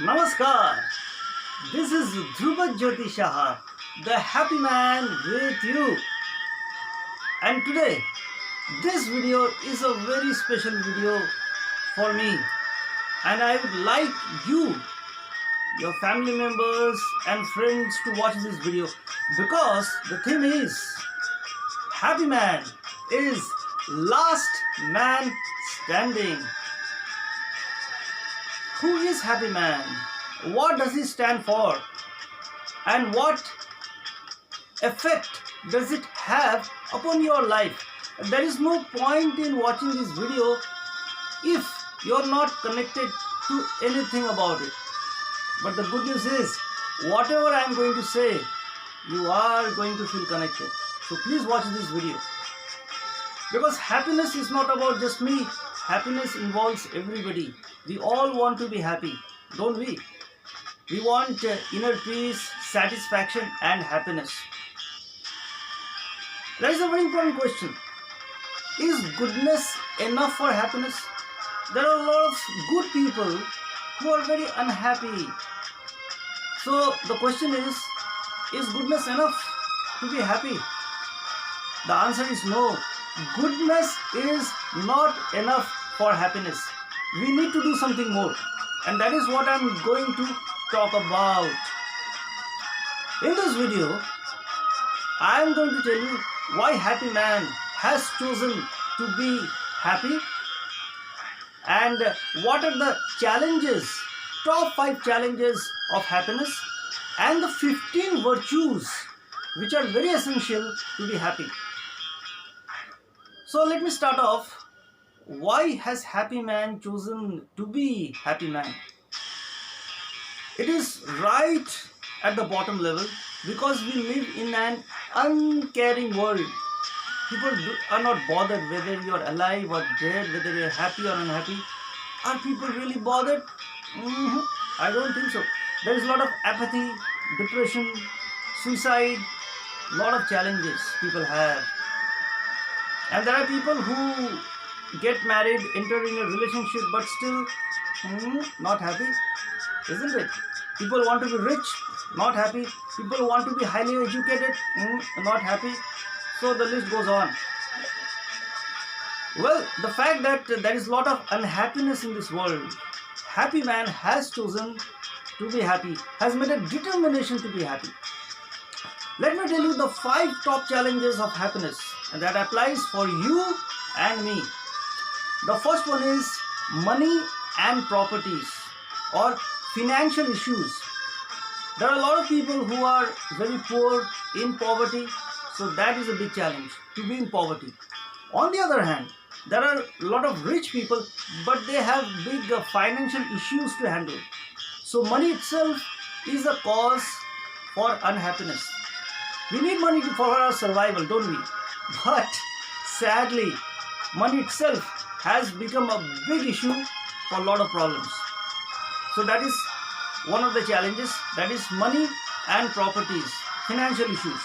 Namaskar. This is Dhruva Jyoti Shaha, the happy man with you. And today, this video is a very special video for me. And I would like you, your family members and friends to watch this video because the theme is happy man is last man standing. Who is happy man? What does he stand for? And what effect does it have upon your life? There is no point in watching this video if you're not connected to anything about it. But the good news is, whatever I'm going to say, you are going to feel connected. So please watch this video. Because happiness is not about just me. Happiness involves everybody. We all want to be happy, don't we? We want inner peace, satisfaction and happiness. That is a very important question. Is goodness enough for happiness? There are a lot of good people who are very unhappy. So the question is goodness enough to be happy? The answer is no. Goodness is not enough for happiness. We need to do something more. And that is what I'm going to talk about. In this video, I am going to tell you why happy man has chosen to be happy and what are the challenges, top 5 challenges of happiness and the 15 virtues which are very essential to be happy. So let me start off. Why has happy man chosen to be happy man? It is right at the bottom level because we live in an uncaring world. People are not bothered whether you are alive or dead, whether you are happy or unhappy. Are people really bothered? I don't think so. There is a lot of apathy, depression, suicide, lot of challenges people have. And there are people who get married, enter in a relationship but still not happy, isn't it? People want to be rich, not happy. People want to be highly educated, not happy. So the list goes on. Well, the fact that there is a lot of unhappiness in this world, happy man has chosen to be happy, has made a determination to be happy. Let me tell you the 5 top challenges of happiness, and that applies for you and me. The first one is money and properties or financial issues. There are a lot of people who are very poor, in poverty, so that is a big challenge, to be in poverty. On the other hand, there are a lot of rich people, but they have big financial issues to handle. So money itself is a cause for unhappiness. We need money for our survival, don't we? But sadly, money itself has become a big issue for a lot of problems. So that is one of the challenges, that is money and properties, financial issues.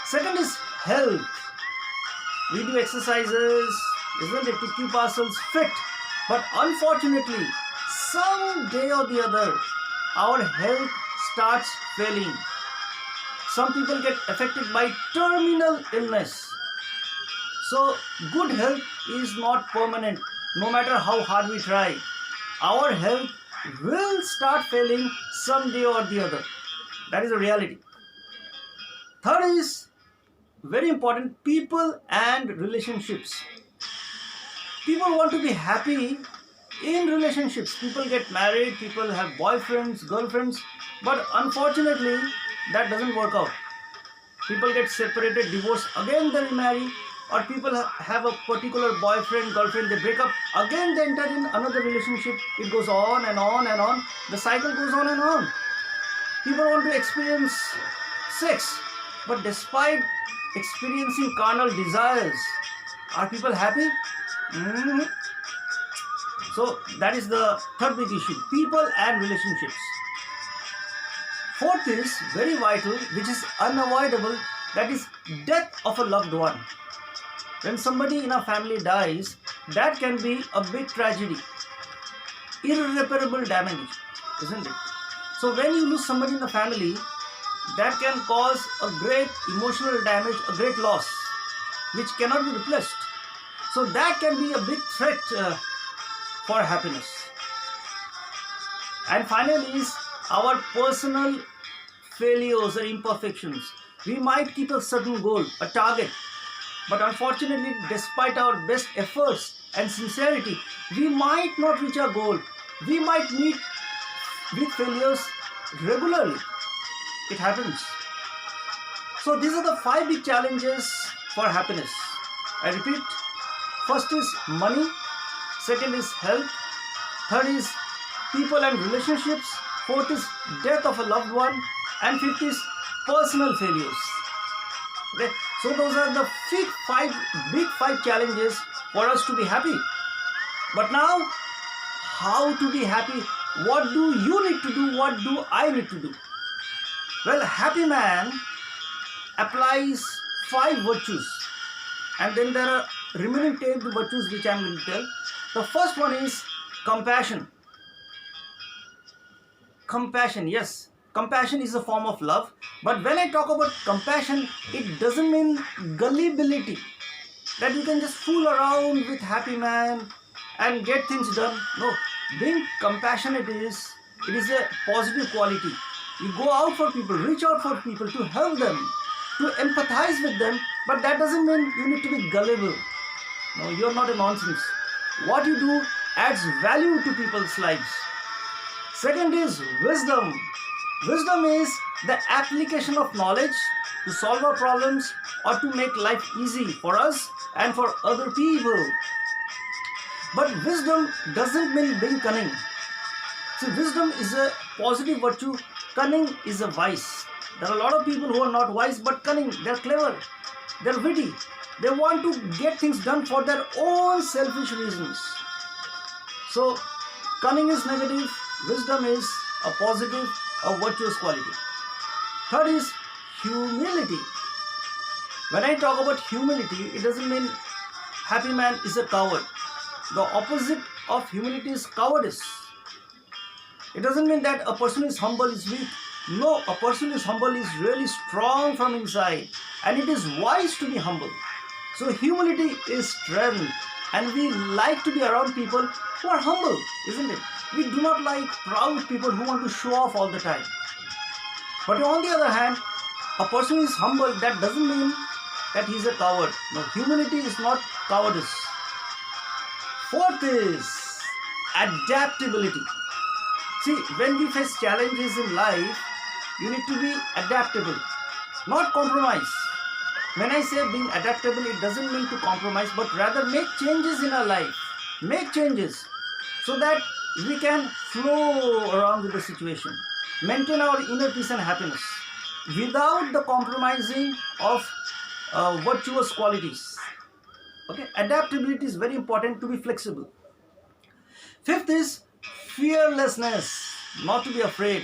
Second is health. We do exercises, isn't it, to keep ourselves fit. But unfortunately, someday or the other, our health starts failing. Some people get affected by terminal illness. So good health is not permanent. No matter how hard we try, our health will start failing someday or the other. That is a reality. Third is very important, people and relationships. People want to be happy in relationships. People get married, people have boyfriends, girlfriends, but unfortunately that doesn't work out. People get separated, divorced, again they remarry, or people have a particular boyfriend, girlfriend, they break up, again they enter in another relationship. It goes on and on and on. The cycle goes on and on. People want to experience sex, but despite experiencing carnal desires, are people happy? So that is the third big issue, people and relationships. Fourth is very vital, which is unavoidable, that is death of a loved one. When somebody in a family dies, that can be a big tragedy, irreparable damage. isn't it? So when you lose somebody in the family, that can cause a great emotional damage, a great loss, which cannot be replaced. So that can be a big threat for happiness. And finally is our personal failures or imperfections. We might keep a certain goal, a target, but unfortunately, despite our best efforts and sincerity, we might not reach our goal. We might meet with failures regularly. It happens. So these are the 5 big challenges for happiness. I repeat, first is money, second is health, third is people and relationships, fourth is death of a loved one, and fifth is personal failures. Okay? So those are the big five challenges for us to be happy. But now, how to be happy? What do you need to do? What do I need to do? Well, a happy man applies 5 virtues, and then there are remaining 10 virtues which I am going to tell. The first one is compassion. Compassion, yes. Compassion is a form of love. But when I talk about compassion, it doesn't mean gullibility. That you can just fool around with happy man and get things done. No. Being compassionate it is a positive quality. You go out for people, reach out for people to help them, to empathize with them. But that doesn't mean you need to be gullible. No, you're not a nonsense. What you do adds value to people's lives. Second is wisdom. Wisdom is the application of knowledge to solve our problems or to make life easy for us and for other people. But wisdom doesn't mean being cunning. See, wisdom is a positive virtue. Cunning is a vice. There are a lot of people who are not wise but cunning. They're clever. They're witty. They want to get things done for their own selfish reasons. So, cunning is negative. Wisdom is a positive, a virtuous quality. Third is humility. When I talk about humility, it doesn't mean happy man is a coward. The opposite of humility is cowardice. It doesn't mean that a person is humble is weak. No, a person is humble is really strong from inside, and it is wise to be humble. So humility is strength, and we like to be around people who are humble, isn't it? We do not like proud people who want to show off all the time. But on the other hand, a person is humble, that doesn't mean that he is a coward. No, humility is not cowardice. Fourth is adaptability. See, when we face challenges in life, you need to be adaptable, not compromise. When I say being adaptable, it doesn't mean to compromise, but rather make changes in our life. Make changes so that we can flow around with the situation. Maintain our inner peace and happiness without the compromising of virtuous qualities. Okay, adaptability is very important, to be flexible. Fifth is fearlessness, not to be afraid.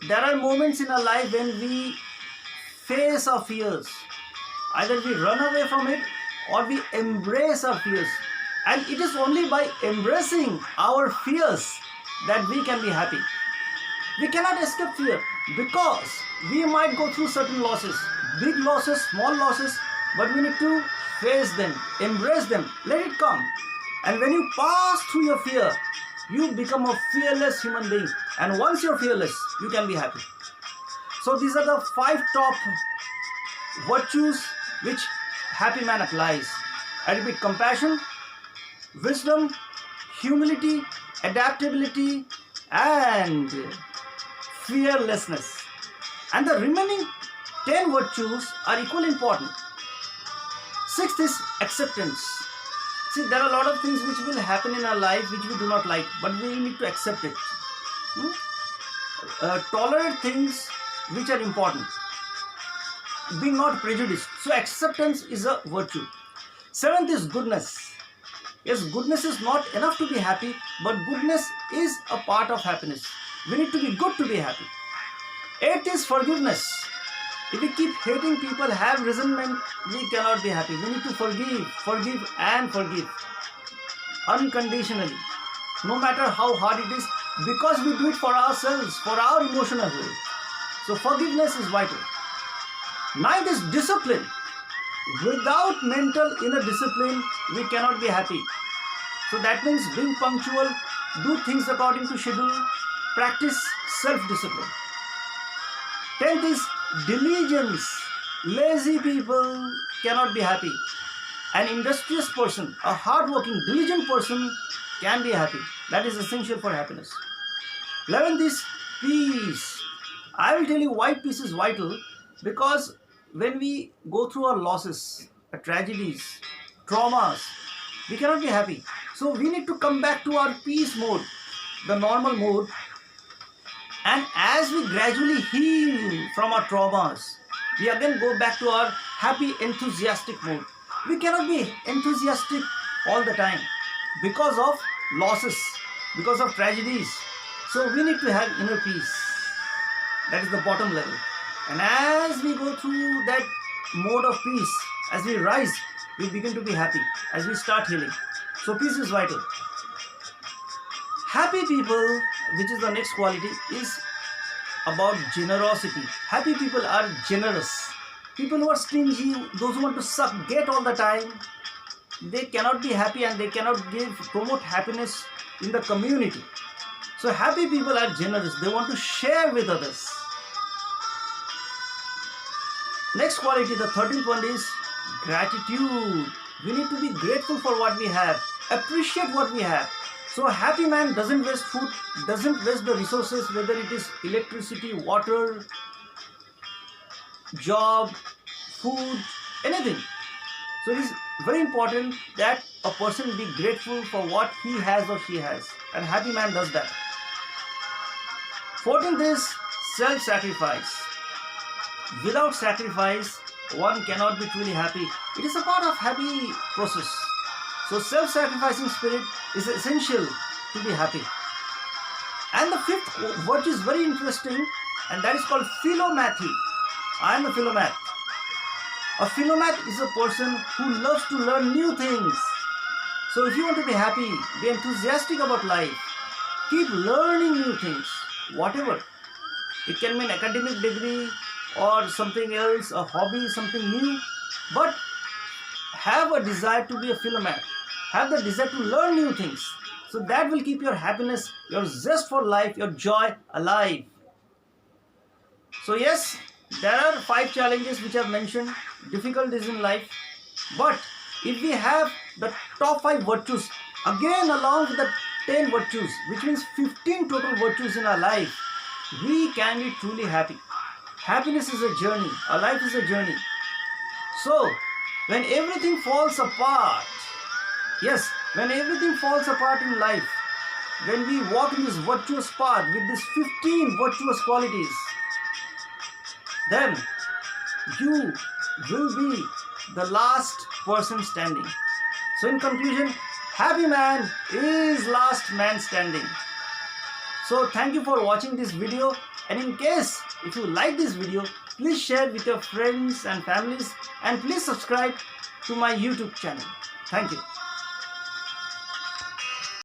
There are moments in our life when we face our fears. Either we run away from it or we embrace our fears. And it is only by embracing our fears that we can be happy. We cannot escape fear because we might go through certain losses, big losses, small losses, but we need to face them, embrace them, let it come. And when you pass through your fear, you become a fearless human being. And once you're fearless, you can be happy. So these are the 5 top virtues which happy man applies. I repeat: compassion, wisdom, humility, adaptability, and fearlessness. And the remaining 10 virtues are equally important. Sixth is acceptance. See, there are a lot of things which will happen in our life which we do not like, but we need to accept it. Tolerate things which are important. Being not prejudiced. So acceptance is a virtue. Seventh is goodness. Yes, goodness is not enough to be happy, but goodness is a part of happiness. We need to be good to be happy. Eighth is forgiveness. If we keep hating people, have resentment, we cannot be happy. We need to forgive and forgive unconditionally. No matter how hard it is, because we do it for ourselves, for our emotional health. So forgiveness is vital. Ninth is discipline. Without mental inner discipline, we cannot be happy. So that means being punctual, do things according to schedule, practice self-discipline. 10th is diligence. Lazy people cannot be happy. An industrious person, a hardworking, diligent person can be happy. That is essential for happiness. 11th is peace. I will tell you why peace is vital, because when we go through our losses, tragedies, traumas, we cannot be happy. So we need to come back to our peace mode, the normal mode. And as we gradually heal from our traumas, we again go back to our happy, enthusiastic mode. We cannot be enthusiastic all the time because of losses, because of tragedies. So we need to have inner peace. That is the bottom level. And as we go through that mode of peace, as we rise, we begin to be happy as we start healing. So peace is vital. Happy people, which is the next quality, is about generosity. Happy people are generous. People who are stingy, those who want to suck, get all the time, they cannot be happy and they cannot promote happiness in the community. So happy people are generous. They want to share with others. Next quality, the 13th one, is gratitude. We need to be grateful for what we have. Appreciate what we have. So a happy man doesn't waste food, doesn't waste the resources, whether it is electricity, water, job, food, anything. So it is very important that a person be grateful for what he has or she has. And a happy man does that. 14th is self-sacrifice. Without sacrifice, one cannot be truly happy. It is a part of happy process. So self-sacrificing spirit is essential to be happy. And the 5th virtue is very interesting, and that is called philomathy. I am a philomath. A philomath is a person who loves to learn new things. So if you want to be happy, be enthusiastic about life, keep learning new things, whatever. It can be an academic degree or something else, a hobby, something new. But have a desire to be a philomath. Have the desire to learn new things. So that will keep your happiness, your zest for life, your joy alive. So yes, there are 5 challenges which I have mentioned, difficulties in life. But if we have the top 5 virtues, again along with the 10 virtues, which means 15 total virtues in our life, we can be truly happy. Happiness is a journey. Our life is a journey. So when everything falls apart, yes, when everything falls apart in life, when we walk in this virtuous path with these 15 virtuous qualities, then you will be the last person standing. So in conclusion, happy man is last man standing. So thank you for watching this video, and in case if you like this video, please share with your friends and families, and please subscribe to my YouTube channel. Thank you.